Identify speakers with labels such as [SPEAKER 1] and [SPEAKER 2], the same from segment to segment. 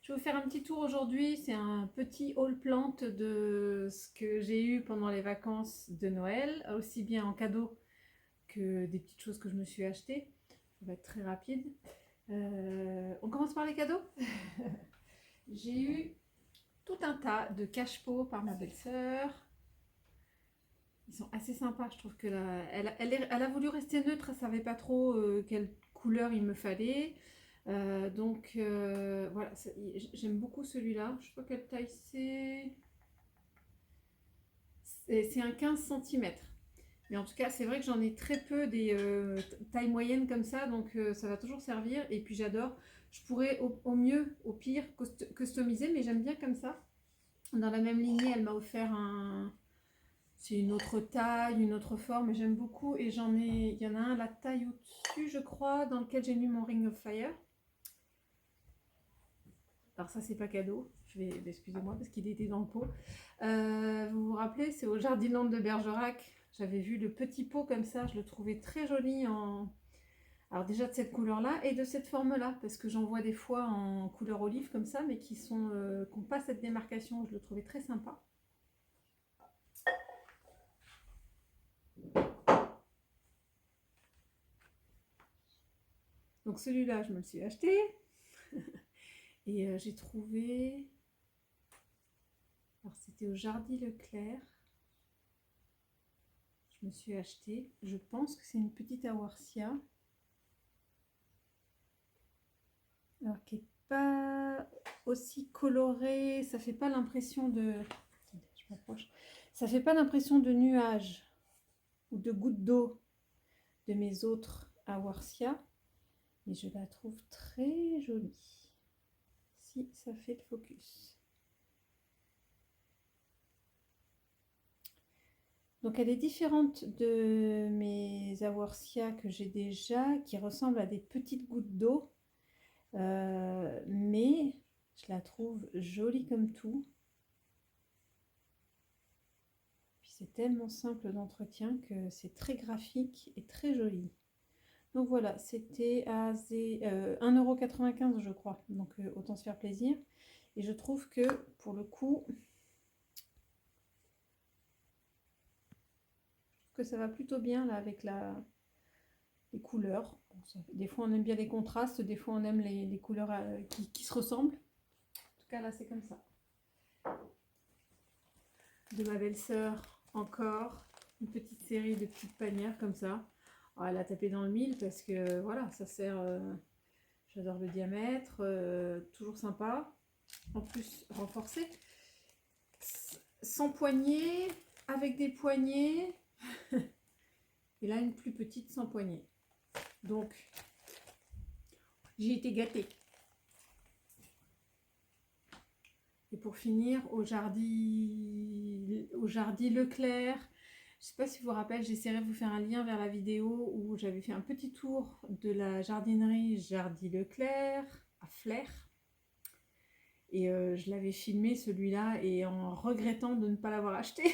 [SPEAKER 1] Je vais vous faire un petit tour aujourd'hui. C'est un petit haul plante de ce que j'ai eu pendant les vacances de Noël, aussi bien en cadeau que des petites choses que je me suis achetées. Ça va être très rapide. On commence par les cadeaux. J'ai eu tout un tas de cache-pots par ma belle-sœur. Ils sont assez sympas. Je trouve que elle a voulu rester neutre. Elle savait pas trop quelle couleur il me fallait. Voilà, j'aime beaucoup celui-là. Je sais pas quelle taille c'est. C'est un 15 cm. Mais en tout cas, c'est vrai que j'en ai très peu des tailles moyennes comme ça, donc ça va toujours servir. Et puis j'adore. Je pourrais au mieux, au pire, customiser, mais j'aime bien comme ça. Dans la même lignée, elle m'a offert un. C'est une autre taille, une autre forme, j'aime beaucoup. Et il y en a un, la taille au-dessus, je crois, dans lequel j'ai mis mon Ring of Fire. Alors ça, c'est pas cadeau. Excusez-moi parce qu'il était dans le pot. Vous vous rappelez, c'est au Jardiland de Bergerac. J'avais vu le petit pot comme ça. Je le trouvais très joli alors déjà de cette couleur-là et de cette forme-là, parce que j'en vois des fois en couleur olive comme ça, mais qui n'ont pas cette démarcation. Je le trouvais très sympa. Donc celui-là, je me le suis acheté. Et j'ai trouvé. Alors c'était au Jardy Leclerc. Je me suis acheté. Je pense que c'est une petite Awarsia. Alors qui n'est pas aussi colorée. Ça fait pas l'impression de. Attendez, je m'approche. Ça fait pas l'impression de nuages ou de gouttes d'eau de mes autres Awarsia. Mais je la trouve très jolie. Si ça fait le focus. Donc elle est différente de mes Awarsia que j'ai déjà, qui ressemblent à des petites gouttes d'eau. Mais je la trouve jolie comme tout. Puis c'est tellement simple d'entretien que c'est très graphique et très joli. Donc voilà, c'était à 1,95 € je crois. Donc autant se faire plaisir. Et je trouve que pour le coup, que ça va plutôt bien là avec les couleurs. Bon, des fois on aime bien les contrastes, des fois on aime les couleurs qui se ressemblent. En tout cas là c'est comme ça. De ma belle-sœur encore une petite série de petites panières comme ça. Alors, elle a tapé dans le mille parce que voilà, ça sert. J'adore le diamètre, toujours sympa. En plus renforcé, sans poignée, avec des poignées. Et là une plus petite sans poignée. Donc j'ai été gâtée. Et pour finir, au Jardy Leclerc, je ne sais pas si vous vous rappelez, j'essaierai de vous faire un lien vers la vidéo où j'avais fait un petit tour de la jardinerie Jardy Leclerc à Flers. Et je l'avais filmé celui-là et en regrettant de ne pas l'avoir acheté.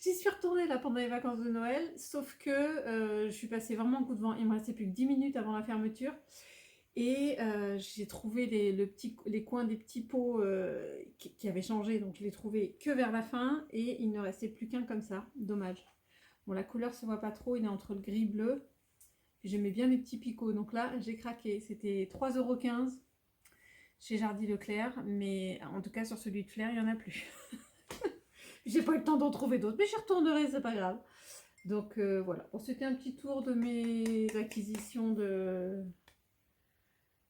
[SPEAKER 1] J'y suis retournée là pendant les vacances de Noël, sauf que je suis passée vraiment un coup de vent. Il me restait plus que 10 minutes avant la fermeture. Et j'ai trouvé les coins des petits pots qui avaient changé, donc je les trouvais que vers la fin et il ne restait plus qu'un comme ça, dommage. Bon, la couleur se voit pas trop, il est entre le gris bleu. J'aimais bien les petits picots, donc là j'ai craqué. C'était 3,15 € chez Jardy Leclerc, mais en tout cas sur celui de Flers il n'y en a plus. J'ai pas eu le temps d'en trouver d'autres, mais j'y retournerai, c'est pas grave. Donc voilà, bon, c'était un petit tour de mes acquisitions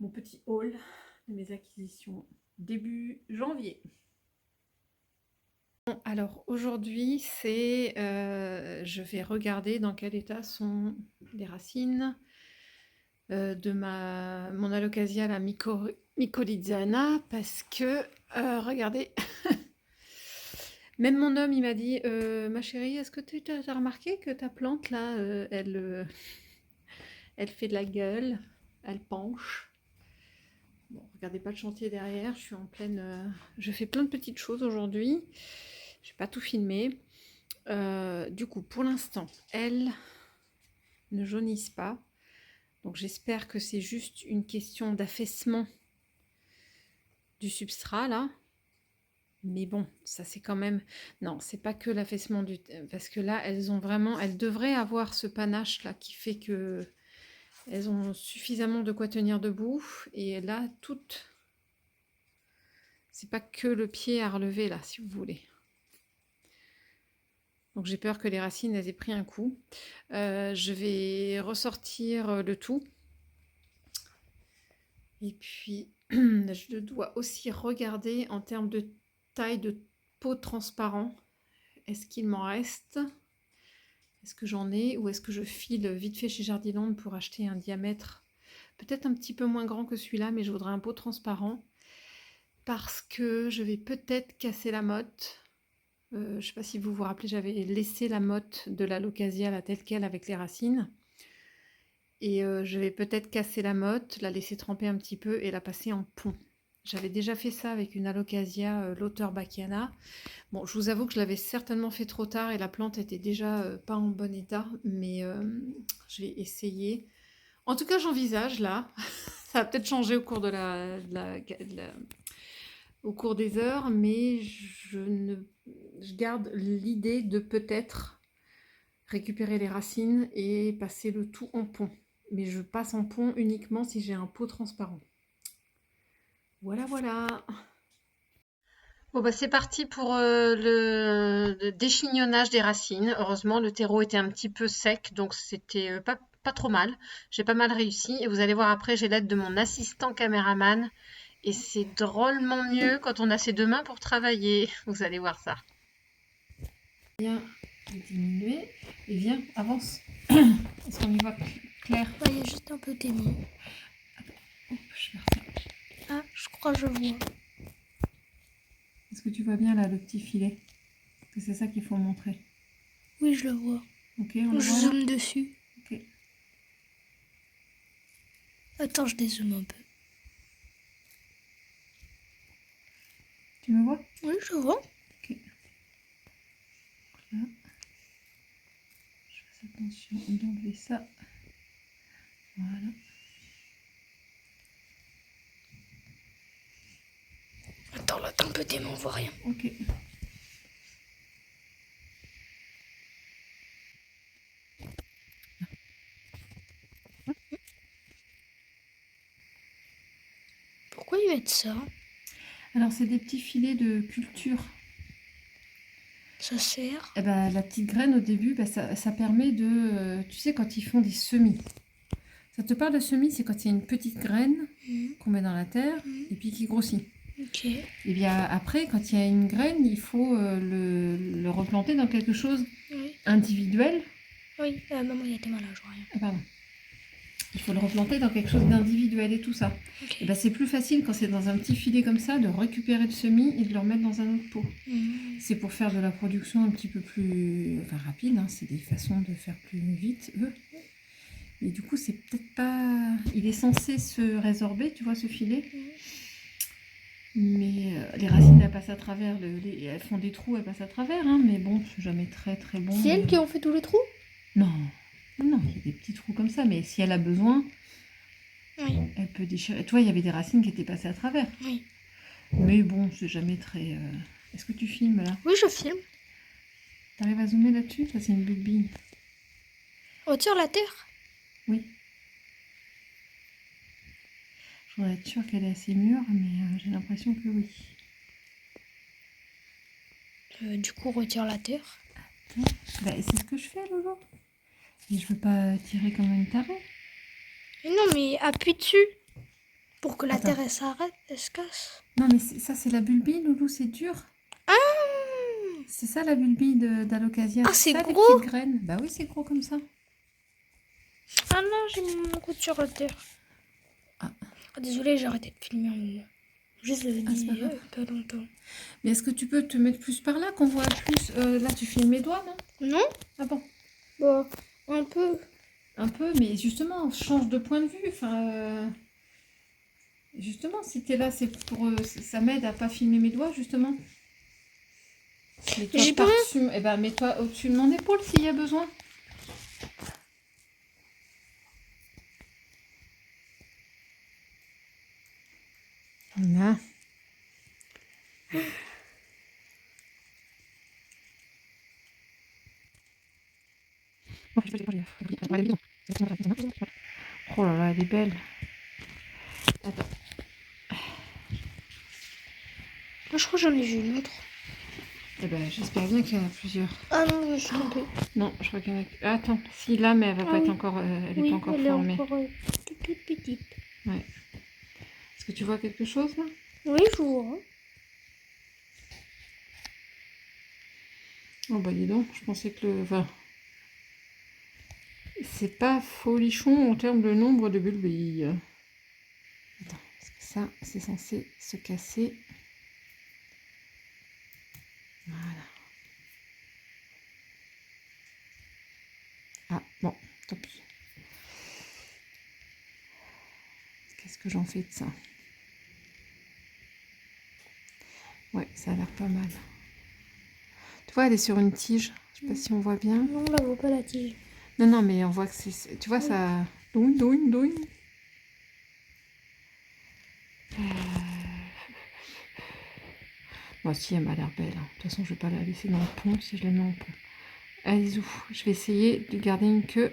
[SPEAKER 1] mon petit haul de mes acquisitions début janvier. Bon, alors aujourd'hui, je vais regarder dans quel état sont les racines de mon alocasia la mycorrhizana parce que regardez, même mon homme il m'a dit ma chérie, est-ce que tu as remarqué que ta plante là, elle fait de la gueule, elle penche. Bon, regardez pas le chantier derrière, je suis en pleine. Je fais plein de petites choses aujourd'hui. Je vais pas tout filmer. Du coup, pour l'instant, elles ne jaunissent pas. Donc j'espère que c'est juste une question d'affaissement du substrat là. Mais bon, ça c'est quand même... Non, c'est pas que l'affaissement du... Parce que là, elles ont vraiment... Elles devraient avoir ce panache là qui fait que elles ont suffisamment de quoi tenir debout. Et là, toutes... C'est pas que le pied à relever là, si vous voulez. Donc j'ai peur que les racines elles aient pris un coup. Je vais ressortir le tout. Et puis, je dois aussi regarder en termes de taille de pot transparent. Est-ce qu'il m'en reste? Est-ce que j'en ai? Ou est-ce que je file vite fait chez Jardiland pour acheter un diamètre peut-être un petit peu moins grand que celui-là, mais je voudrais un pot transparent. Parce que je vais peut-être casser la motte. Je ne sais pas si vous vous rappelez, j'avais laissé la motte de la Locasia là, telle qu'elle avec les racines. Et je vais peut-être casser la motte, la laisser tremper un petit peu et la passer en pont. J'avais déjà fait ça avec une Alocasia Lauterbachia. Bon, je vous avoue que je l'avais certainement fait trop tard et la plante était déjà pas en bon état, mais je vais essayer. En tout cas, j'envisage là. Ça va peut-être changer au cours au cours des heures, mais je garde l'idée de peut-être récupérer les racines et passer le tout en pont. Mais je passe en pont uniquement si j'ai un pot transparent. Voilà, voilà. Bon bah c'est parti pour le déchignonnage des racines. Heureusement, le terreau était un petit peu sec, donc c'était pas trop mal. J'ai pas mal réussi. Et vous allez voir après, j'ai l'aide de mon assistant caméraman. Et c'est drôlement mieux quand on a ses deux mains pour travailler. Vous allez voir ça. Viens diminuer. Et viens, avance. Est-ce qu'on y voit clair?
[SPEAKER 2] Ouais, il y a juste un peu ténu.
[SPEAKER 1] Hop, je vais refaire.
[SPEAKER 2] Ah, je crois que je vois.
[SPEAKER 1] Est-ce que tu vois bien là le petit filet? C'est ça qu'il faut montrer.
[SPEAKER 2] Oui, je le vois.
[SPEAKER 1] Ok, on le
[SPEAKER 2] Je
[SPEAKER 1] voit là?
[SPEAKER 2] zoome dessus.
[SPEAKER 1] Ok.
[SPEAKER 2] Attends, je dézoome un peu.
[SPEAKER 1] Tu me vois?
[SPEAKER 2] Oui, je vois.
[SPEAKER 1] Ok. Là. Je fais attention d'enlever ça. Voilà.
[SPEAKER 2] Attends, là, t'es un peu ténu, on voit rien.
[SPEAKER 1] Ok.
[SPEAKER 2] Pourquoi ils mettent ça?
[SPEAKER 1] Alors, c'est des petits filets de culture.
[SPEAKER 2] Ça sert?
[SPEAKER 1] Eh ben, la petite graine au début, ben, ça permet de... tu sais, quand ils font des semis. Ça te parle de semis, c'est quand il y a une petite graine qu'on met dans la terre et puis qui grossit.
[SPEAKER 2] Ok.
[SPEAKER 1] Et bien après, quand il y a une graine, il faut le replanter dans quelque chose individuel.
[SPEAKER 2] Oui, maman, il y a tes mains là, je vois rien.
[SPEAKER 1] Ah, pardon. Il faut le replanter dans quelque chose d'individuel et tout ça.
[SPEAKER 2] Ok.
[SPEAKER 1] Et ben, c'est plus facile quand c'est dans un petit filet comme ça de récupérer le semis et de le remettre dans un autre pot. C'est pour faire de la production un petit peu plus rapide, hein. C'est des façons de faire plus vite, eux. Et du coup, c'est peut-être pas... Il est censé se résorber, tu vois, ce filet. Mais les racines, elles passent à travers, elles font des trous, elles passent à travers, hein, mais bon, c'est jamais très très bon.
[SPEAKER 2] C'est elles qui ont fait tous les trous?
[SPEAKER 1] Non, non, il y a des petits trous comme ça, mais si elle a besoin,
[SPEAKER 2] Oui.
[SPEAKER 1] elle peut déchirer. Toi, il y avait des racines qui étaient passées à travers.
[SPEAKER 2] Oui.
[SPEAKER 1] Mais bon, c'est jamais très... Est-ce que tu filmes là?
[SPEAKER 2] Oui, je filme.
[SPEAKER 1] T'arrives à zoomer là-dessus? Ça, c'est une bulbine.
[SPEAKER 2] Retire la terre?
[SPEAKER 1] Oui. Je voudrais être sûre qu'elle est assez mûre, mais j'ai l'impression que oui.
[SPEAKER 2] Du coup, retire la terre.
[SPEAKER 1] Attends. Bah, c'est ce que je fais, Lolo. Et je veux pas tirer comme une tarée.
[SPEAKER 2] Mais non, mais appuie dessus. Pour que la
[SPEAKER 1] Attends.
[SPEAKER 2] terre, elle s'arrête, elle se casse.
[SPEAKER 1] Non, mais ça, c'est la bulbine, Loulou, c'est dur.
[SPEAKER 2] Ah!
[SPEAKER 1] C'est ça, la bulbine d'Alocasia.
[SPEAKER 2] Ah, c'est
[SPEAKER 1] ça,
[SPEAKER 2] gros.
[SPEAKER 1] les petites graines. Bah oui, c'est gros comme ça.
[SPEAKER 2] Ah non, j'ai mis mon coude sur la terre.
[SPEAKER 1] Ah.
[SPEAKER 2] Ah, désolée, j'ai arrêté de filmer un moment. Juste le
[SPEAKER 1] c'est pas grave.
[SPEAKER 2] pas longtemps.
[SPEAKER 1] Mais est-ce que tu peux te mettre plus par là, qu'on voit plus là, tu filmes mes doigts, non?
[SPEAKER 2] Non?
[SPEAKER 1] Ah bon?
[SPEAKER 2] Bah, un peu.
[SPEAKER 1] Un peu, mais justement, on change de point de vue. Enfin, justement, si t'es là, c'est pour... ça m'aide à pas filmer mes doigts, justement.
[SPEAKER 2] J'ai pas...
[SPEAKER 1] Eh ben, mets-toi au-dessus de mon épaule s'il y a besoin. Voilà. Oh là là, elle est belle. Attends.
[SPEAKER 2] Moi, je crois que j'en ai vu une autre.
[SPEAKER 1] Eh ben, j'espère bien qu'il y en a plusieurs.
[SPEAKER 2] Ah non, je me suis trompée.
[SPEAKER 1] Non, je crois qu'il y en a que... Attends, si là, mais elle va pas être
[SPEAKER 2] oui.
[SPEAKER 1] encore... elle est
[SPEAKER 2] Oui,
[SPEAKER 1] pas encore
[SPEAKER 2] elle
[SPEAKER 1] formée.
[SPEAKER 2] est encore toute petite.
[SPEAKER 1] Ouais. Est-ce que tu vois quelque chose là?
[SPEAKER 2] Oui, je vois.
[SPEAKER 1] Oh bah dis donc, je pensais que le... Enfin, c'est pas folichon en termes de nombre de bulbilles. Attends, parce que ça, c'est censé se casser. Voilà. Ah, bon, tant pis. Qu'est-ce que j'en fais de ça? Ouais, ça a l'air pas mal. Tu vois, elle est sur une tige. Je sais pas si on voit bien.
[SPEAKER 2] Non, on la voit pas la tige.
[SPEAKER 1] Non, non, mais on voit que c'est... Tu vois, ça... Douine, douine, douine. Moi aussi, elle m'a l'air belle. De toute façon, je vais pas la laisser dans le pont si je la mets en pont. Allez, zou. Je vais essayer de garder une queue.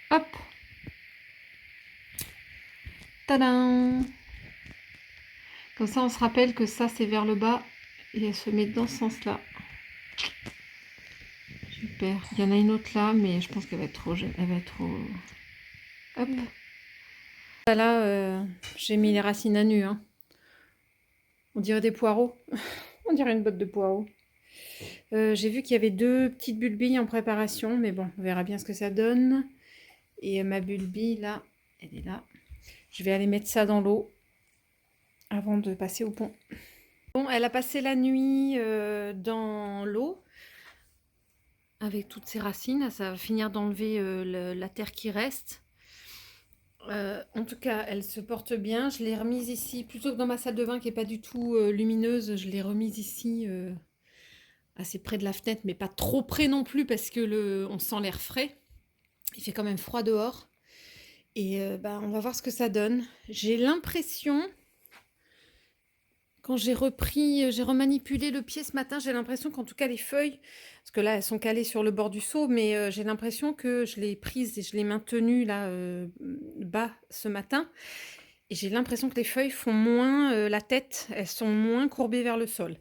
[SPEAKER 1] Hop. Tadam. Comme ça, on se rappelle que ça, c'est vers le bas. Et elle se met dans ce sens-là. Super. Il y en a une autre là, mais je pense qu'elle va être trop jeune. Elle va être trop... Hop. Là, j'ai mis les racines à nu. Hein. On dirait des poireaux. On dirait une botte de poireaux. J'ai vu qu'il y avait 2 petites bulbilles en préparation, mais bon, on verra bien ce que ça donne. Et ma bulbille, là, elle est là. Je vais aller mettre ça dans l'eau avant de passer au pont. Bon, elle a passé la nuit dans l'eau avec toutes ses racines. Ça va finir d'enlever la terre qui reste. En tout cas, elle se porte bien. Je l'ai remise ici, plutôt que dans ma salle de bain qui n'est pas du tout lumineuse, je l'ai remise ici assez près de la fenêtre, mais pas trop près non plus parce que on sent l'air frais. Il fait quand même froid dehors. Et on va voir ce que ça donne. J'ai l'impression, quand j'ai remanipulé le pied ce matin, j'ai l'impression qu'en tout cas les feuilles, parce que là elles sont calées sur le bord du seau, mais j'ai l'impression que je l'ai prise et je l'ai maintenue là bas ce matin. Et j'ai l'impression que les feuilles font moins la tête, elles sont moins courbées vers le sol.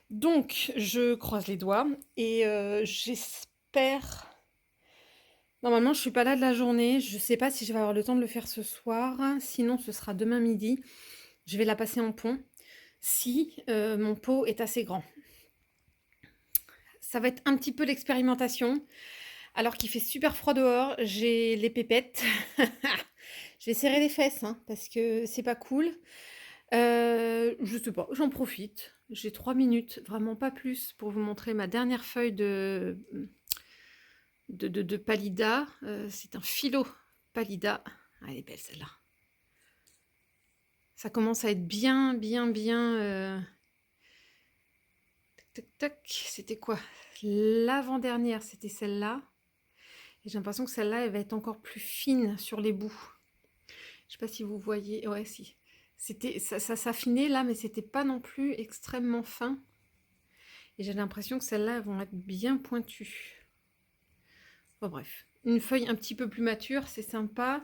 [SPEAKER 1] Donc je croise les doigts et j'espère... Normalement, je suis pas là de la journée. Je sais pas si je vais avoir le temps de le faire ce soir. Sinon, ce sera demain midi. Je vais la passer en pont si mon pot est assez grand. Ça va être un petit peu l'expérimentation. Alors qu'il fait super froid dehors, j'ai les pépettes. Je vais serrer les fesses hein, parce que c'est pas cool. Je sais pas, j'en profite. J'ai 3 minutes, vraiment pas plus, pour vous montrer ma dernière feuille de Pallida. C'est un philo Pallida. Ah, elle est belle celle-là. Ça commence à être bien. Tac, tac. C'était quoi? L'avant-dernière, c'était celle-là. Et j'ai l'impression que celle-là, elle va être encore plus fine sur les bouts. Je sais pas si vous voyez. Ouais, si. Ça s'affinait là, mais c'était pas non plus extrêmement fin. Et j'ai l'impression que celles-là, elles vont être bien pointues. Bon, bref. Une feuille un petit peu plus mature, c'est sympa.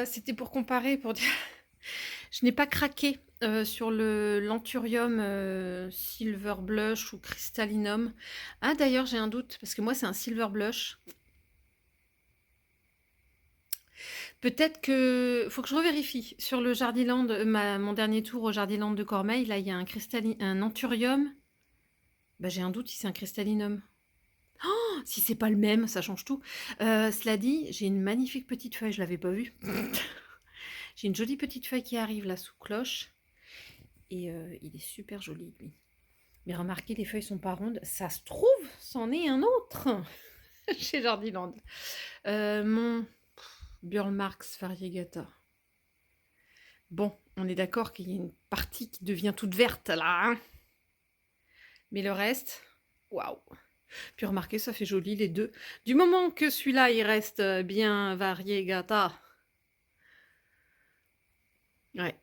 [SPEAKER 1] C'était pour comparer, pour dire... Je n'ai pas craqué sur l'Anthurium Silver Blush ou Crystallinum. Ah, d'ailleurs, j'ai un doute, parce que moi, c'est un Silver Blush. Peut-être que... faut que je revérifie. Sur le Jardiland, mon dernier tour au Jardiland de Cormeilles, là, il y a un Anthurium. Bah, j'ai un doute si c'est un Crystallinum. Oh, si c'est pas le même, ça change tout. Cela dit, j'ai une magnifique petite feuille, je l'avais pas vue. J'ai une jolie petite feuille qui arrive là sous cloche. Et il est super joli lui. Mais remarquez, les feuilles sont pas rondes. Ça se trouve, c'en est un autre chez Jardiland. Mon Burl Marx Variegata. Bon, on est d'accord qu'il y a une partie qui devient toute verte là. Hein, mais le reste, waouh. Puis remarquez, ça fait joli les deux. Du moment que celui-là, il reste bien variegata. Ouais.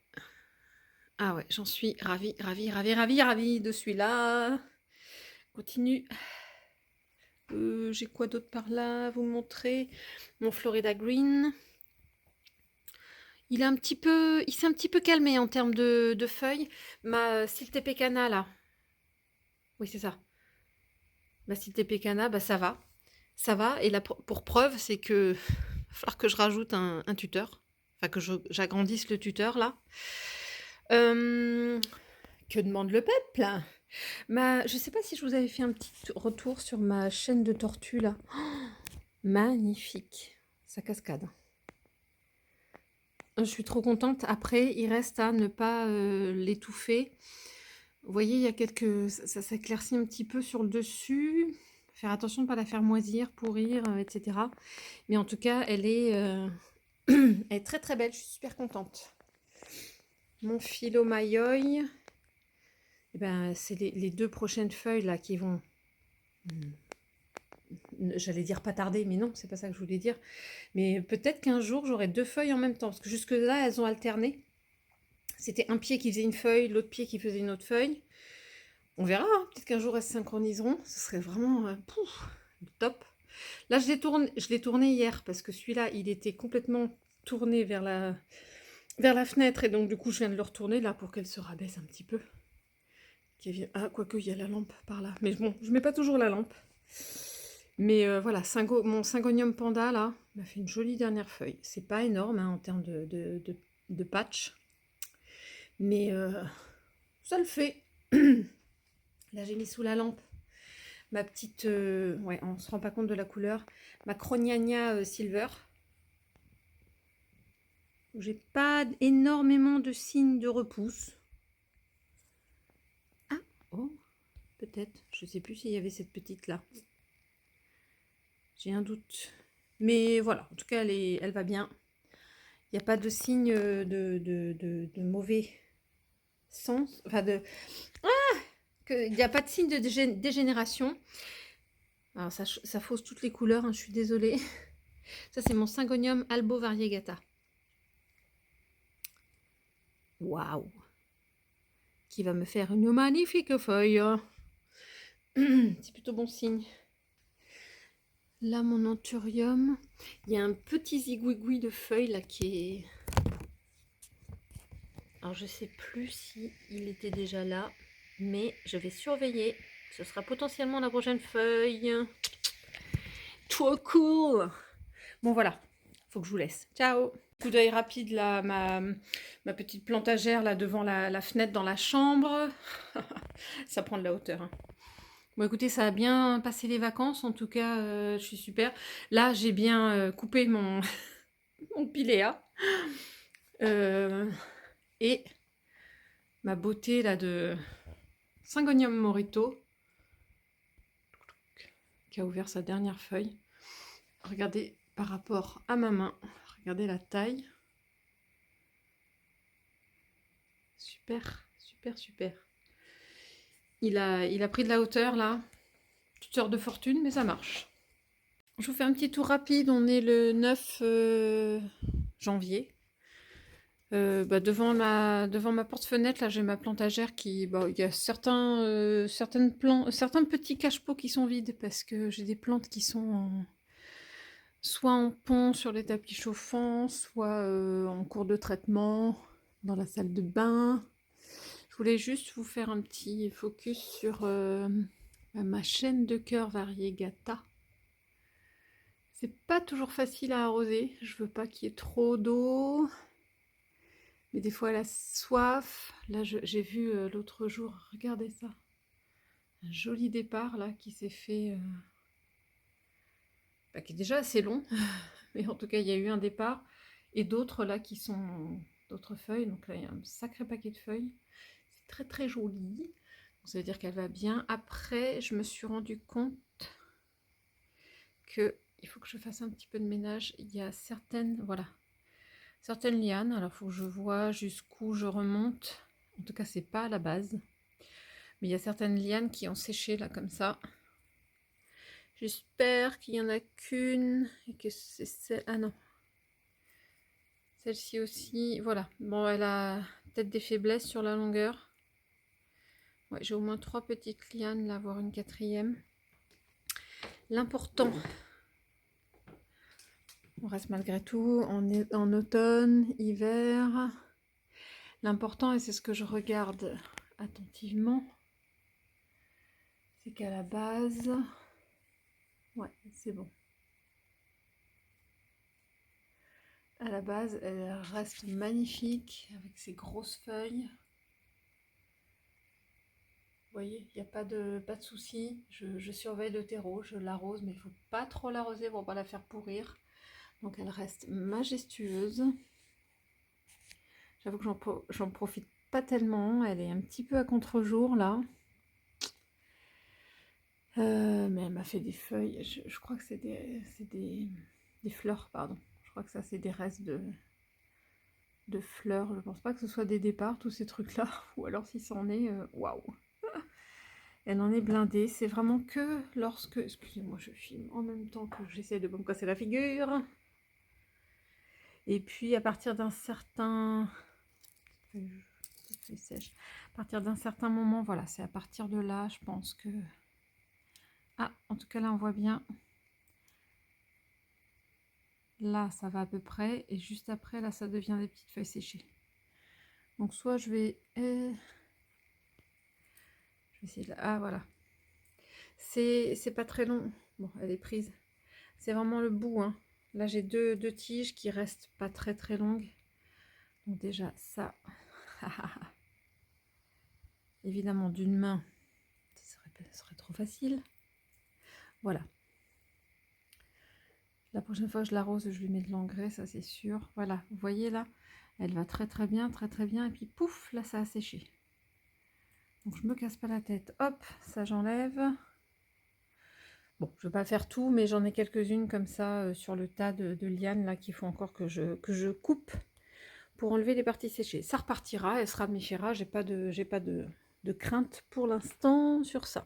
[SPEAKER 1] Ah ouais, j'en suis ravie, ravie, ravie, ravie, ravie de celui-là. Continue. J'ai quoi d'autre par là à vous montrer? Mon Florida Green. Il s'est un petit peu calmé en termes de feuilles. Ma Siltepecana là. Oui, c'est ça. Ma Siltepecana, bah ça va. Ça va. Et là, pour preuve, c'est que il va falloir que je rajoute un tuteur. Enfin, que j'agrandisse le tuteur là. Que demande le peuple? Je sais pas si je vous avais fait un petit retour sur ma chaîne de tortues là. Magnifique. Ça cascade. Je suis trop contente. Après, il reste à ne pas l'étouffer. Vous voyez, il y a quelques... Ça s'éclaircit un petit peu sur le dessus. Faire attention de ne pas la faire moisir, pourrir, etc. Mais en tout cas, elle est, elle est très très belle. Je suis super contente. Mon Philomayoï. Eh ben, c'est les deux prochaines feuilles là qui vont... J'allais dire pas tarder, mais non, c'est pas ça que je voulais dire. Mais peut-être qu'un jour, j'aurai deux feuilles en même temps. Parce que jusque-là, elles ont alterné. C'était un pied qui faisait une feuille, l'autre pied qui faisait une autre feuille. On verra, hein. Peut-être qu'un jour elles se synchroniseront. Ce serait vraiment top. Là, je l'ai tourné hier parce que celui-là, il était complètement tourné vers la fenêtre. Et donc, du coup, je viens de le retourner là pour qu'elle se rabaisse un petit peu. Ah, quoique, il y a la lampe par là. Mais bon, je mets pas toujours la lampe. Mais voilà, mon Syngonium Panda, là, m'a fait une jolie dernière feuille. C'est pas énorme hein, en termes de patch. Mais ça le fait. Là, j'ai mis sous la lampe ma petite... ouais, on se rend pas compte de la couleur. Ma Crognagna Silver. J'ai pas énormément de signes de repousse. Ah, oh, peut-être. Je sais plus s'il y avait cette petite-là. J'ai un doute. Mais voilà, en tout cas, elle va bien. Il n'y a pas de signe de mauvais sens. Enfin, il n'y a pas de signe de dégénération. Alors, ça fausse toutes les couleurs, hein, je suis désolée. Ça, c'est mon Syngonium Albo Variegata. Waouh! Qui va me faire une magnifique feuille. C'est plutôt bon signe. Là, mon Anthurium, il y a un petit zigouigoui de feuilles là qui est... Alors, je sais plus si il était déjà là, mais je vais surveiller. Ce sera potentiellement la prochaine feuille. Trop cool! Bon, voilà. Faut que je vous laisse. Ciao! Coup d'œil rapide là, ma petite plantagère là devant la fenêtre dans la chambre. Ça prend de la hauteur. Hein. Bon, écoutez, ça a bien passé les vacances. En tout cas, je suis super. Là, j'ai bien coupé mon, mon piléa. Et ma beauté là de Syngonium Morito qui a ouvert sa dernière feuille. Regardez par rapport à ma main. Regardez la taille. Super, super, super. Il a pris de la hauteur là. Toutes sortes de fortune, mais ça marche. Je vous fais un petit tour rapide. On est le 9 janvier. Devant ma porte-fenêtre, là, j'ai ma plantagère qui... il y a certains petits cache-pots qui sont vides parce que j'ai des plantes qui sont soit en pont sur les tapis chauffants, soit en cours de traitement dans la salle de bain. Je voulais juste vous faire un petit focus sur ma chaîne de cœur variegata. C'est pas toujours facile à arroser. Je veux pas qu'il y ait trop d'eau. Mais des fois, elle a soif. Là, j'ai vu l'autre jour, regardez ça. Un joli départ là qui s'est fait... qui est déjà assez long. Mais en tout cas, il y a eu un départ. Et d'autres là qui sont... d'autres feuilles. Donc là, il y a un sacré paquet de feuilles. C'est très très joli. Donc, ça veut dire qu'elle va bien. Après, je me suis rendu compte que il faut que je fasse un petit peu de ménage. Il y a certaines... Voilà. Certaines lianes, alors il faut que je vois jusqu'où je remonte. En tout cas, c'est pas à la base. Mais il y a certaines lianes qui ont séché là comme ça. J'espère qu'il n'y en a qu'une et que c'est celle... Ah non. Celle-ci aussi, voilà. Bon, elle a peut-être des faiblesses sur la longueur. Ouais, j'ai au moins 3 petites lianes, là, voire une quatrième. L'important, on reste malgré tout en automne, hiver. L'important, et c'est ce que je regarde attentivement, c'est qu'à la base, ouais, c'est bon. À la base, elle reste magnifique avec ses grosses feuilles. Vous voyez, il n'y a pas de souci. Je surveille le terreau, je l'arrose, mais il ne faut pas trop l'arroser pour ne pas la faire pourrir. Donc elle reste majestueuse. J'avoue que j'en profite pas tellement. Elle est un petit peu à contre-jour là. Mais elle m'a fait des feuilles. Je crois que c'est des fleurs, pardon. Je crois que ça c'est des restes de fleurs. Je pense pas que ce soit des départs, tous ces trucs-là. Ou alors si c'en est, waouh. Elle en est blindée. C'est vraiment que lorsque... Excusez-moi, je filme en même temps que j'essaie de me casser la figure. Et puis à partir d'un certain... sèche. À partir d'un certain moment, voilà, c'est à partir de là, je pense que... Ah, en tout cas là, on voit bien. Là, ça va à peu près. Et juste après, là, ça devient des petites feuilles séchées. Donc soit je vais... je vais essayer de... Ah, voilà. C'est pas très long. Bon, elle est prise. C'est vraiment le bout, hein. Là, j'ai deux tiges qui restent pas très très longues. Donc déjà, ça... Évidemment, d'une main, ce serait trop facile. Voilà. La prochaine fois que je l'arrose, je lui mets de l'engrais, ça c'est sûr. Voilà, vous voyez là, elle va très très bien, très très bien. Et puis pouf, là ça a séché. Donc je me casse pas la tête. Hop, ça j'enlève. Bon, je vais pas faire tout, mais j'en ai quelques-unes comme ça sur le tas de lianes là qu'il faut encore que je coupe pour enlever les parties séchées. Ça repartira, elle se ramifiera. J'ai pas de crainte pour l'instant sur ça.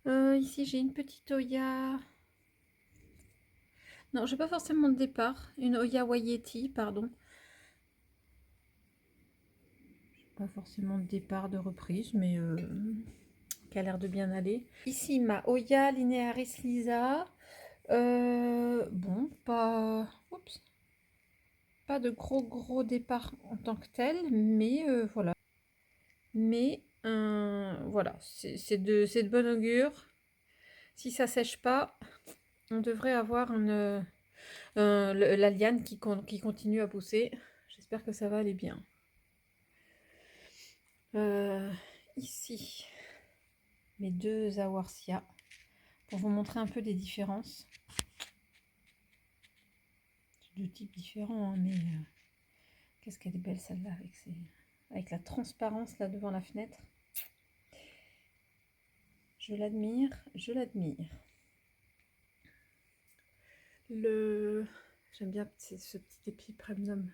[SPEAKER 1] Ici j'ai une petite Oya. Non, j'ai pas forcément de départ. Une Oya Wayeti, pardon. Pas forcément de départ, de reprise, mais qui a l'air de bien aller. Ici, ma Oya Linearis Lisa. Bon, oups, pas de gros départ en tant que tel, mais voilà. Mais voilà, c'est de bon augure. Si ça sèche pas, on devrait avoir la liane qui continue à pousser. J'espère que ça va aller bien. Ici, mes deux Awarsia, pour vous montrer un peu les différences. C'est deux types différents, hein, mais qu'est-ce qu'elle est belle celle-là avec la transparence là devant la fenêtre. Je l'admire, je l'admire. J'aime bien ce petit épi premium.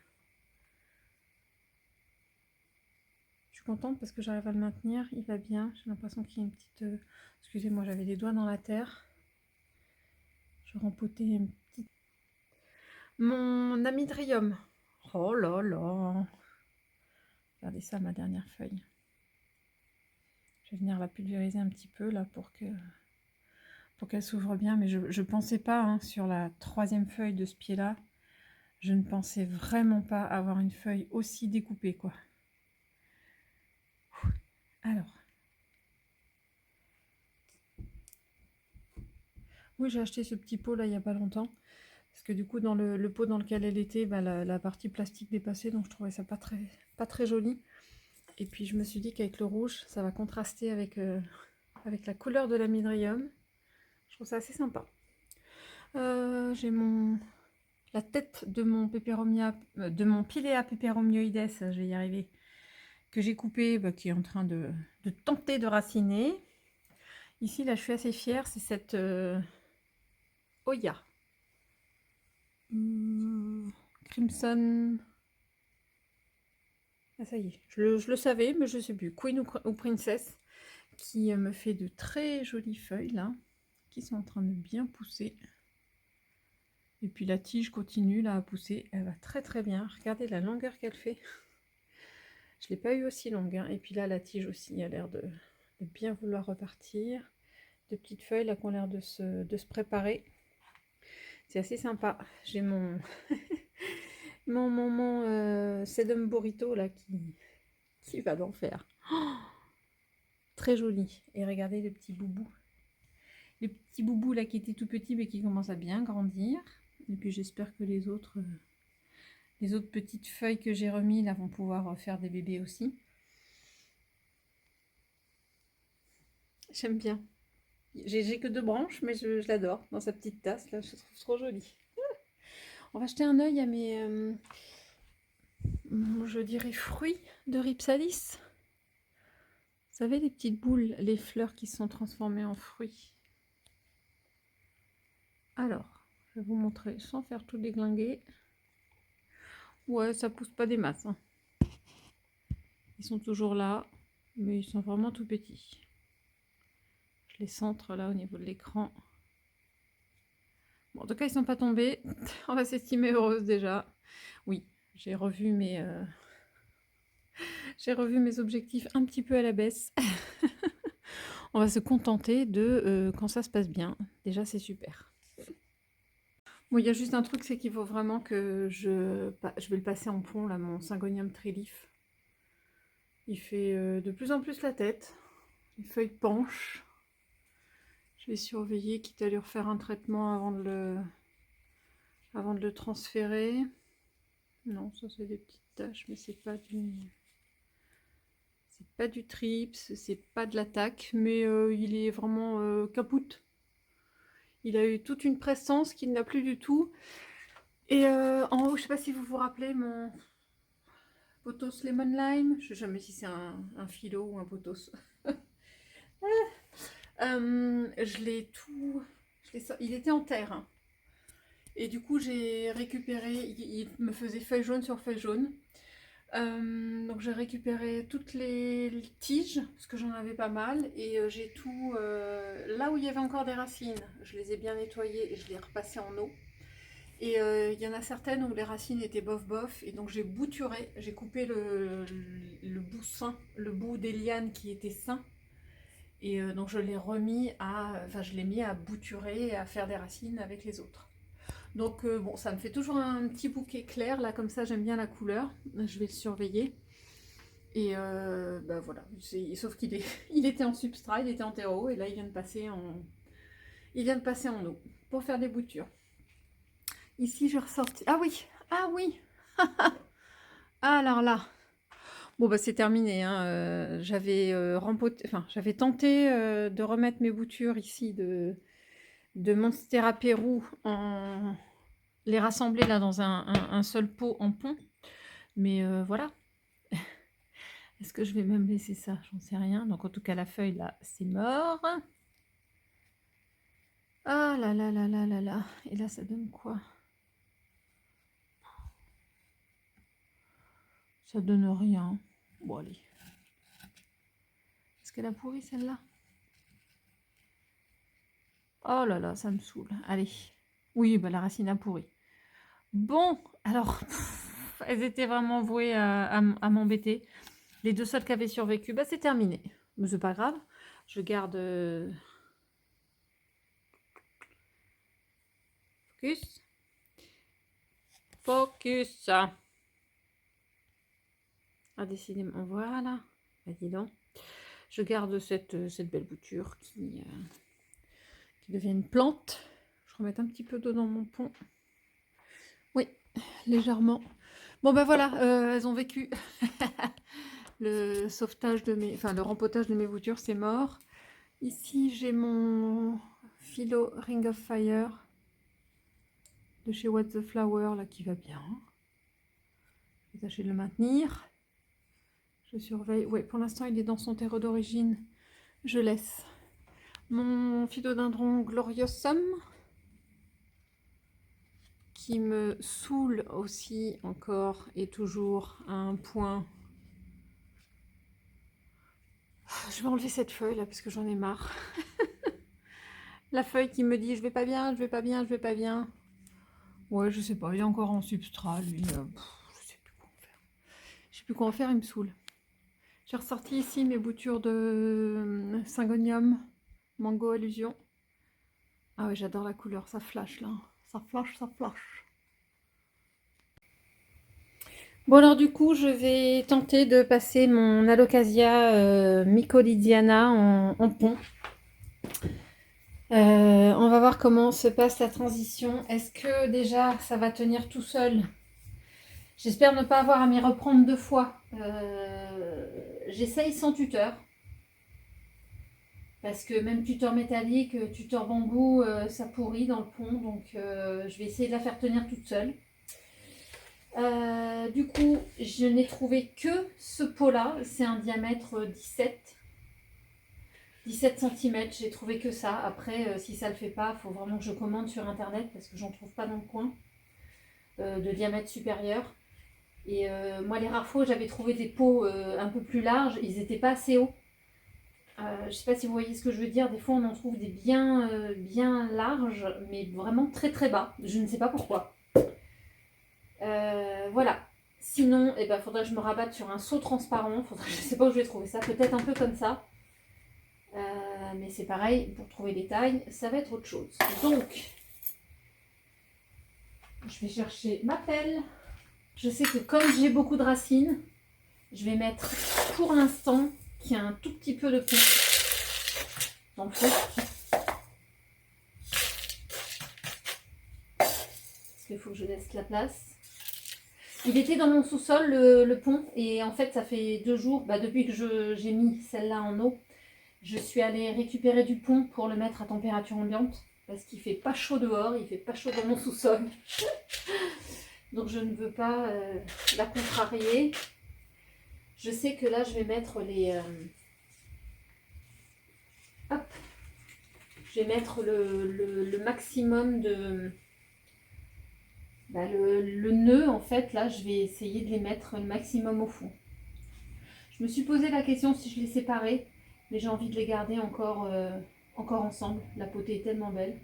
[SPEAKER 1] Je suis contente parce que j'arrive à le maintenir, il va bien. J'ai l'impression qu'il y a une petite... Excusez-moi, j'avais les doigts dans la terre. Je rempotais une petite... Mon amydrium. Oh là là. Regardez ça, ma dernière feuille. Je vais venir la pulvériser un petit peu là pour qu'elle s'ouvre bien. Mais je ne pensais pas, hein, sur la troisième feuille de ce pied-là, je ne pensais vraiment pas avoir une feuille aussi découpée, quoi. Alors. Oui, j'ai acheté ce petit pot là il n'y a pas longtemps. Parce que du coup, dans le pot dans lequel elle était, bah, la partie plastique dépassait. Donc je trouvais ça pas très joli. Et puis je me suis dit qu'avec le rouge, ça va contraster avec la couleur de l'amydrium. Je trouve ça assez sympa. J'ai la tête de mon Pilea peperomioides, je vais y arriver, que j'ai coupé, bah, qui est en train de tenter de raciner. Ici, là, je suis assez fière, c'est cette Oya Crimson. Ah, ça y est, je le savais, mais je ne sais plus. Queen ou Princess, qui me fait de très jolies feuilles là, qui sont en train de bien pousser. Et puis la tige continue là à pousser. Elle va très très bien. Regardez la longueur qu'elle fait. Je ne l'ai pas eu aussi longue. Hein. Et puis là, la tige aussi a l'air de bien vouloir repartir. De petites feuilles là qui ont l'air de se préparer. C'est assez sympa. J'ai mon sedum burrito là qui va d'en faire. Oh, très joli. Et regardez le petit boubou. Les petits boubous là qui étaient tout petits mais qui commencent à bien grandir. Et puis j'espère que les autres petites feuilles que j'ai remis là vont pouvoir faire des bébés aussi. J'aime bien. J'ai que 2 branches, mais je l'adore dans sa petite tasse là, je trouve trop jolie. On va jeter un œil à mes, je dirais fruits de Rhipsalis. Vous savez les petites boules, les fleurs qui se sont transformées en fruits. Alors, je vais vous montrer sans faire tout déglinguer. Ouais, ça pousse pas des masses. Hein. Ils sont toujours là, mais ils sont vraiment tout petits. Je les centre là au niveau de l'écran. Bon, en tout cas, ils sont pas tombés. On va s'estimer heureuse déjà. Oui, j'ai revu mes objectifs un petit peu à la baisse. On va se contenter de quand ça se passe bien. Déjà, c'est super. Bon, il y a juste un truc, c'est qu'il faut vraiment que je vais le passer en pont, là, mon Syngonium trilif. Il fait de plus en plus la tête. Les feuilles penchent. Je vais surveiller, quitte à lui refaire un traitement avant de le transférer. Non, ça c'est des petites taches, mais c'est pas du trips, c'est pas de l'attaque, mais il est vraiment capoute. Il a eu toute une prestance qu'il n'a plus du tout. Et en haut, je sais pas si vous vous rappelez mon pothos lemon lime. Je sais jamais si c'est un philo ou un pothos. Je l'ai tout. Il était en terre. Hein. Et du coup, j'ai récupéré. Il me faisait feuille jaune sur feuille jaune. Donc j'ai récupéré toutes les tiges, parce que j'en avais pas mal, et j'ai tout, là où il y avait encore des racines, je les ai bien nettoyées et je les repassées en eau. Et il y en a certaines où les racines étaient bof bof, et donc j'ai bouturé, j'ai coupé le bout sain, le bout des lianes qui était sain, et donc je l'ai je l'ai mis à bouturer et à faire des racines avec les autres. Donc bon, ça me fait toujours un petit bouquet clair, là comme ça j'aime bien la couleur, je vais le surveiller. Et bah voilà, sauf qu'il il était en substrat, il était en terreau, et là il vient de passer en eau pour faire des boutures. Ici j'ai ressorti, ah oui, ah alors là, bon bah c'est terminé, hein. J'avais tenté de remettre mes boutures ici de Monstera Pérou, les rassembler là dans un seul pot en pont, mais voilà. Est-ce que je vais même laisser ça? J'en sais rien. Donc en tout cas la feuille là c'est mort. Ah là là là là là là. Et là ça donne quoi? Ça donne rien. Bon allez. Est-ce qu'elle a pourri celle-là? Oh là là, ça me saoule. Allez. Oui, bah la racine a pourri. Bon, alors, elles étaient vraiment vouées à m'embêter. Les 2 seules qui avaient survécu, bah c'est terminé. Mais c'est pas grave. Je garde... Focus. Focus. Ah, décidément, voilà. Bah dis donc. Je garde cette belle bouture qui devient une plante. Je remets un petit peu d'eau dans mon pont. Oui, légèrement. Bon ben voilà, elles ont vécu. Le sauvetage le rempotage de mes boutures, c'est mort. Ici, j'ai mon philo Ring of Fire de chez What the Flower, là, qui va bien. Je vais tâcher de le maintenir. Je surveille. Oui, pour l'instant, il est dans son terreau d'origine. Je laisse. Mon philodendron Gloriosum, qui me saoule aussi encore et toujours à un point. Je vais enlever cette feuille là parce que j'en ai marre. La feuille qui me dit je vais pas bien, je vais pas bien, je vais pas bien. Ouais, je sais pas, il est encore en substrat, lui. Je sais plus quoi en faire. Je sais plus quoi en faire, il me saoule. J'ai ressorti ici mes boutures de Syngonium, Mango Illusion. Ah ouais, j'adore la couleur, ça flash là. Ça flash, ça flash. Bon alors du coup, je vais tenter de passer mon Alocasia mycolidiana en pont. On va voir comment se passe la transition. Est-ce que déjà ça va tenir tout seul? J'espère ne pas avoir à m'y reprendre 2 fois. J'essaye sans tuteur. Parce que même tuteur métallique, tuteur bambou, ça pourrit dans le pont. Donc je vais essayer de la faire tenir toute seule. Du coup, je n'ai trouvé que ce pot-là. C'est un diamètre 17 cm. J'ai trouvé que ça. Après, si ça ne le fait pas, il faut vraiment que je commande sur internet parce que j'en trouve pas dans le coin de diamètre supérieur. Et moi, les rares fois où j'avais trouvé des pots un peu plus larges, ils n'étaient pas assez hauts. Je ne sais pas si vous voyez ce que je veux dire. Des fois, on en trouve des bien larges, mais vraiment très très bas. Je ne sais pas pourquoi. Voilà. Sinon, il faudrait que je me rabatte sur un seau transparent. Je ne sais pas où je vais trouver ça. Peut-être un peu comme ça. Mais c'est pareil, pour trouver les tailles, ça va être autre chose. Donc, je vais chercher ma pelle. Je sais que comme j'ai beaucoup de racines, je vais mettre pour l'instant qu'il y a un tout petit peu de pont dans le fond. Parce qu'il faut que je laisse la place. Il était dans mon sous-sol, le pont, et en fait, ça fait 2 jours, depuis que j'ai mis celle-là en eau, je suis allée récupérer du pont pour le mettre à température ambiante, parce qu'il fait pas chaud dehors, il fait pas chaud dans mon sous-sol. Donc je ne veux pas la contrarier. Je sais que là, je vais mettre les... hop. Je vais mettre le maximum de... le nœud, en fait, là, je vais essayer de les mettre le maximum au fond. Je me suis posé la question si je les séparais, mais j'ai envie de les garder encore ensemble. La potée est tellement belle.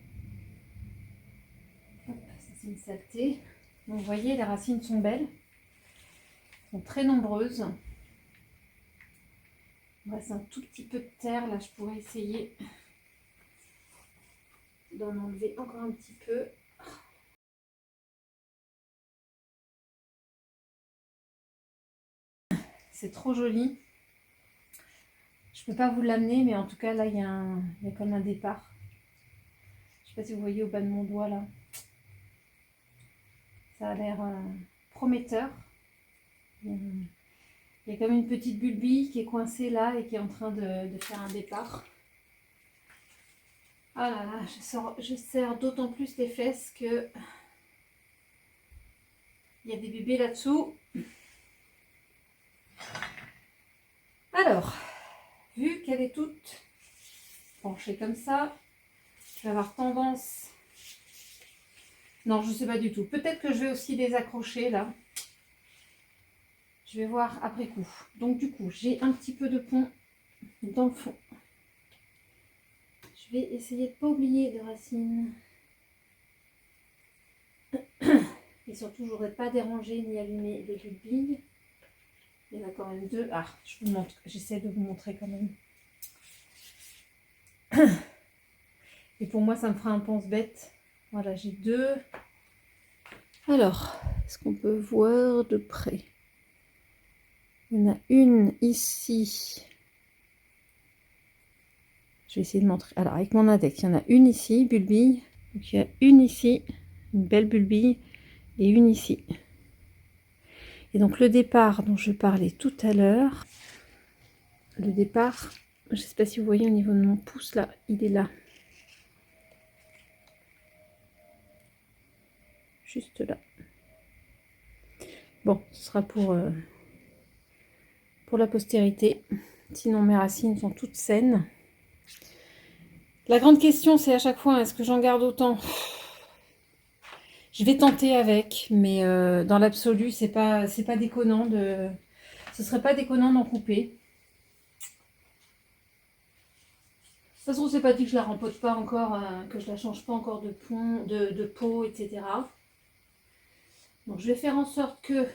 [SPEAKER 1] Hop, ça c'est une saleté. Donc vous voyez, les racines sont belles. Elles sont très nombreuses. Il me reste un tout petit peu de terre. Là, je pourrais essayer d'en enlever encore un petit peu. C'est trop joli. Je peux pas vous l'amener, mais en tout cas, là, il y a comme un départ. Je sais pas si vous voyez au bas de mon doigt, là. Ça a l'air prometteur. Il y a comme une petite bulbille qui est coincée là et qui est en train de faire un départ. Ah là là, je serre d'autant plus les fesses que il y a des bébés là-dessous. Alors, vu qu'elle est toute penchée comme ça, je vais avoir tendance... Non, je ne sais pas du tout. Peut-être que je vais aussi les accrocher là. Je vais voir après coup. Donc du coup, j'ai un petit peu de pont dans le fond. Je vais essayer de ne pas oublier de racines. Et surtout, je ne voudrais pas déranger ni allumer les bulbilles. Il y en a quand même 2. Ah, je vous montre. J'essaie de vous montrer quand même. Et pour moi, ça me fera un pense-bête. Voilà, j'ai 2. Alors, est-ce qu'on peut voir de près? Il y en a une ici. Je vais essayer de montrer. Alors, avec mon index, il y en a une ici, bulbille. Donc, il y a une ici, une belle bulbille, et une ici. Et donc, le départ dont je parlais tout à l'heure, le départ, je ne sais pas si vous voyez au niveau de mon pouce, là, il est là. Juste là. Bon, ce sera pour la postérité. Sinon, mes racines sont toutes saines. La grande question, c'est à chaque fois, est-ce que j'en garde autant? Je vais tenter avec, mais dans l'absolu, c'est pas déconnant de... Ce serait pas déconnant d'en couper. De toute façon, c'est pas dit que je la rempote pas encore, que je la change pas encore de pot, etc. Donc je vais faire en sorte que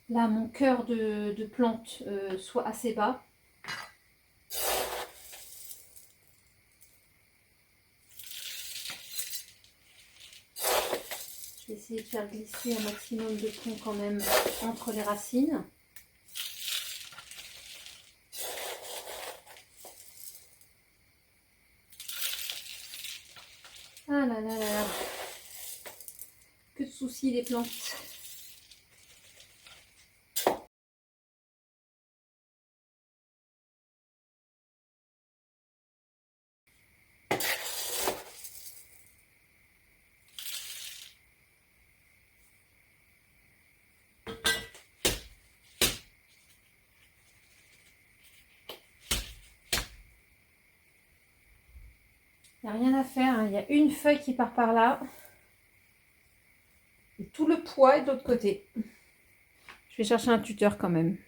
[SPEAKER 1] là mon cœur de plante soit assez bas. Je vais essayer de faire glisser un maximum de tronc quand même entre les racines. Ah là là là là. Que de soucis les plantes. Il n'y a rien à faire, hein. Il y a une feuille qui part par là. Et tout le poids est de l'autre côté. Je vais chercher un tuteur quand même.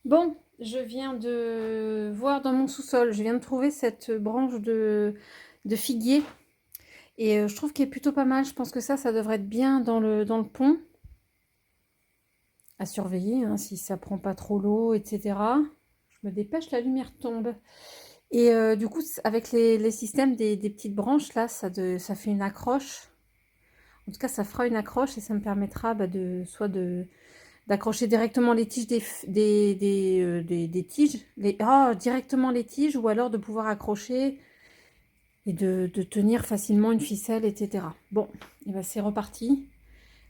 [SPEAKER 1] Bon, je viens de voir dans mon sous-sol, je viens de trouver cette branche de figuier. Et je trouve qu'elle est plutôt pas mal. Je pense que ça devrait être bien dans le pont. À surveiller, hein, si ça prend pas trop l'eau, etc. Je me dépêche, la lumière tombe. Et du coup, avec les systèmes des petites branches, là, ça fait une accroche. En tout cas, ça fera une accroche et ça me permettra soit d'accrocher directement les tiges des tiges, directement les tiges, ou alors de pouvoir accrocher et de tenir facilement une ficelle, etc. Bon, et ben c'est reparti.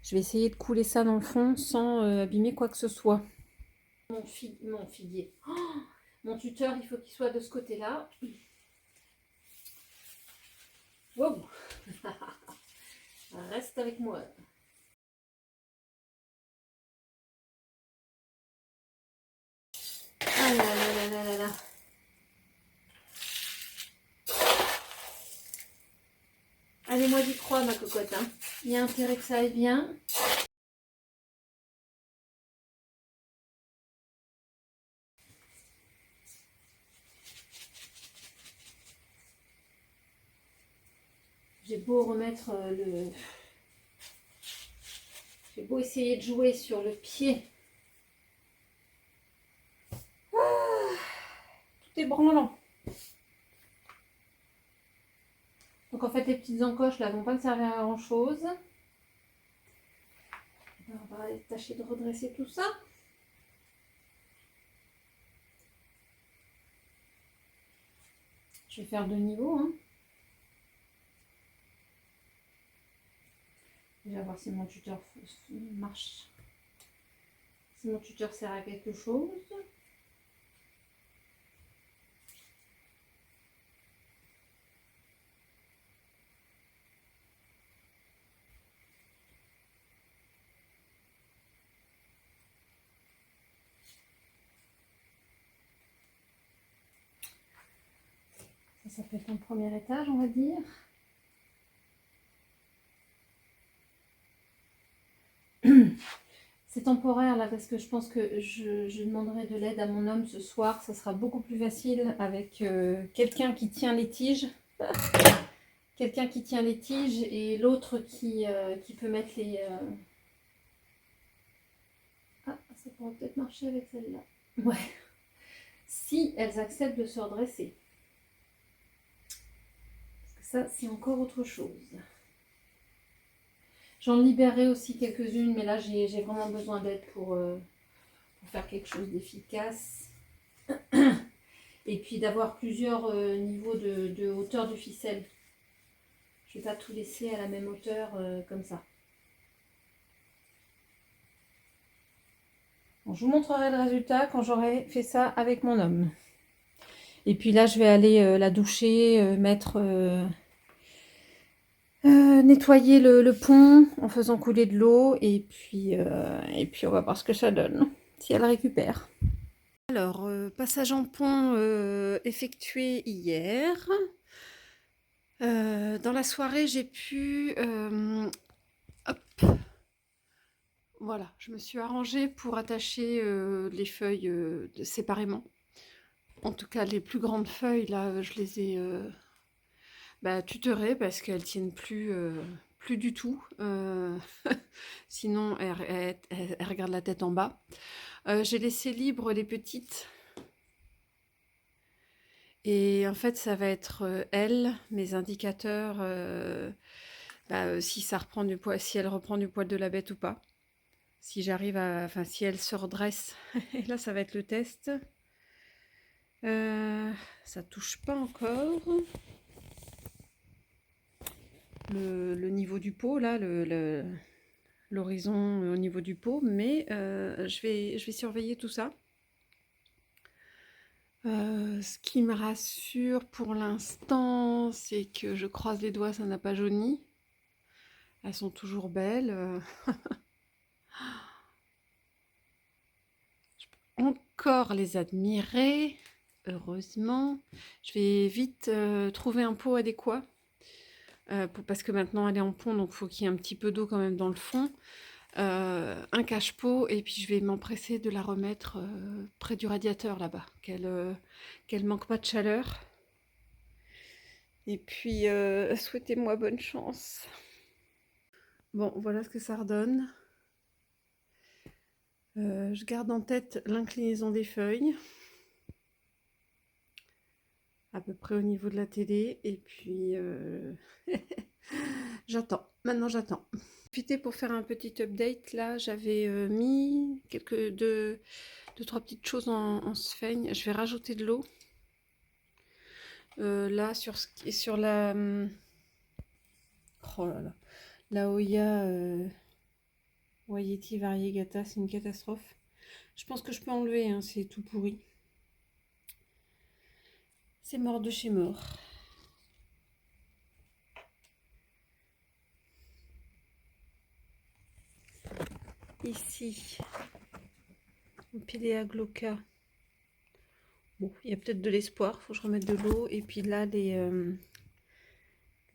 [SPEAKER 1] Je vais essayer de couler ça dans le fond sans abîmer quoi que ce soit. Mon figuier. Oh, mon tuteur, il faut qu'il soit de ce côté-là. Wow. Reste avec moi. Ah là là là là là là. Allez, moi j'y crois, ma cocotte. Hein. Il y a intérêt que ça aille bien. J'ai beau remettre J'ai beau essayer de jouer sur le pied. Ah, tout est branlant. Donc en fait, les petites encoches là vont pas me servir à grand chose. On va tâcher de redresser tout ça. Je vais faire 2 niveaux. Hein. Je vais voir si mon tuteur marche. Si mon tuteur sert à quelque chose. Ça peut être un premier étage, on va dire. C'est temporaire là parce que je pense que je demanderai de l'aide à mon homme ce soir. Ça sera beaucoup plus facile avec quelqu'un qui tient les tiges. Quelqu'un qui tient les tiges et l'autre qui peut mettre les... Ah, ça pourrait peut-être marcher avec celle-là. Ouais. Si elles acceptent de se redresser. Parce que ça, c'est encore autre chose. J'en libérerai aussi quelques-unes, mais là, j'ai vraiment besoin d'aide pour faire quelque chose d'efficace. Et puis d'avoir plusieurs niveaux de hauteur de ficelle. Je ne vais pas tout laisser à la même hauteur comme ça. Bon, je vous montrerai le résultat quand j'aurai fait ça avec mon homme. Et puis là, je vais aller la doucher, nettoyer le pont en faisant couler de l'eau. Et puis on va voir ce que ça donne, si elle récupère. Alors, passage en pont effectué hier. Dans la soirée, j'ai pu... hop, voilà, je me suis arrangée pour attacher les feuilles séparément. En tout cas, les plus grandes feuilles, là, je les ai tutorées parce qu'elles tiennent plus du tout. Sinon, elle regarde la tête en bas. J'ai laissé libre les petites. Et en fait, ça va être elle, mes indicateurs, si ça reprend du poids, si elle reprend du poil de la bête ou pas. Si j'arrive à, enfin, si elle se redresse. Et là, ça va être le test. Ça touche pas encore. Le niveau du pot, là, l'horizon au niveau du pot, mais je vais surveiller tout ça. Ce qui me rassure pour l'instant, c'est que je croise les doigts, ça n'a pas jauni. Elles sont toujours belles. Je peux encore les admirer, heureusement. Je vais vite trouver un pot adéquat. Parce que maintenant elle est en pont, donc il faut qu'il y ait un petit peu d'eau quand même dans le fond. Un cache-pot, et puis je vais m'empresser de la remettre près du radiateur là-bas, qu'elle manque pas de chaleur. Et puis souhaitez-moi bonne chance. Bon, voilà ce que ça redonne. Je garde en tête l'inclinaison des feuilles, à peu près au niveau de la télé, et puis j'attends. Maintenant j'attends. Profiter pour faire un petit update. Là, j'avais mis deux, trois petites choses en sphaigne. Je vais rajouter de l'eau. Là, sur la... oh là là. La Hoya Wayeti Variegata, c'est une catastrophe. Je pense que je peux enlever, hein, c'est tout pourri. C'est mort de chez mort. Ici, un Pilea glauca. Bon, il y a peut-être de l'espoir, faut que je remette de l'eau. Et puis là,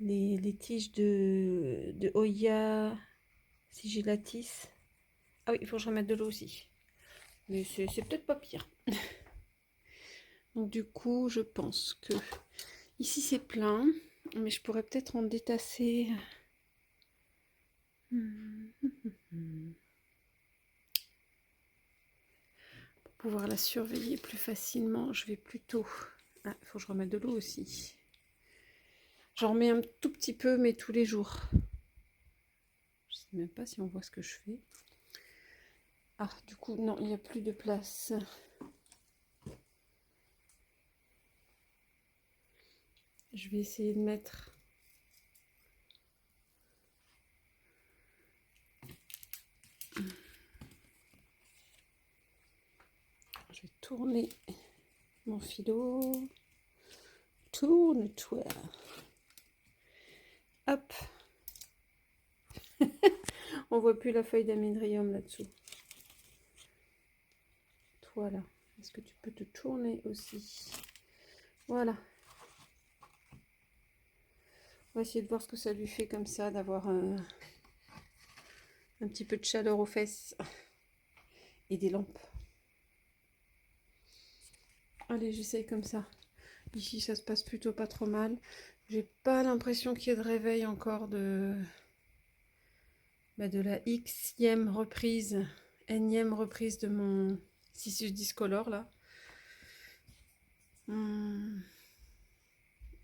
[SPEAKER 1] les tiges de Hoya sigillatis. Ah oui, il faut que je remette de l'eau aussi. Mais c'est peut-être pas pire. Donc du coup, je pense que ici c'est plein, mais je pourrais peut-être en détasser. Pour pouvoir la surveiller plus facilement, je vais plutôt... Ah, il faut que je remette de l'eau aussi. J'en remets un tout petit peu, mais tous les jours. Je sais même pas si on voit ce que je fais. Ah, du coup, non, il n'y a plus de place. Je vais essayer de mettre... Je vais tourner mon filot. Tourne-toi. Hop. On voit plus la feuille d'amédrium là-dessous. Toi là, est-ce que tu peux te tourner aussi? Voilà. On va essayer de voir ce que ça lui fait comme ça, d'avoir un petit peu de chaleur aux fesses et des lampes. Allez, j'essaye comme ça. Ici, ça se passe plutôt pas trop mal. J'ai pas l'impression qu'il y ait de réveil encore de la Xème reprise, énième reprise de mon Cissus discolore là.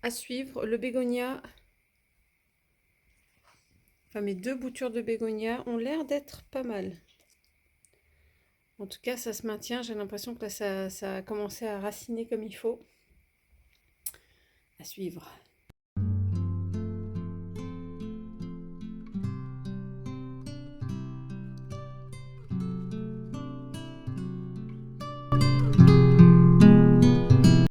[SPEAKER 1] À suivre, le bégonia. Enfin, mes deux boutures de bégonia ont l'air d'être pas mal. En tout cas, ça se maintient. J'ai l'impression que là, ça a commencé à raciner comme il faut. À suivre.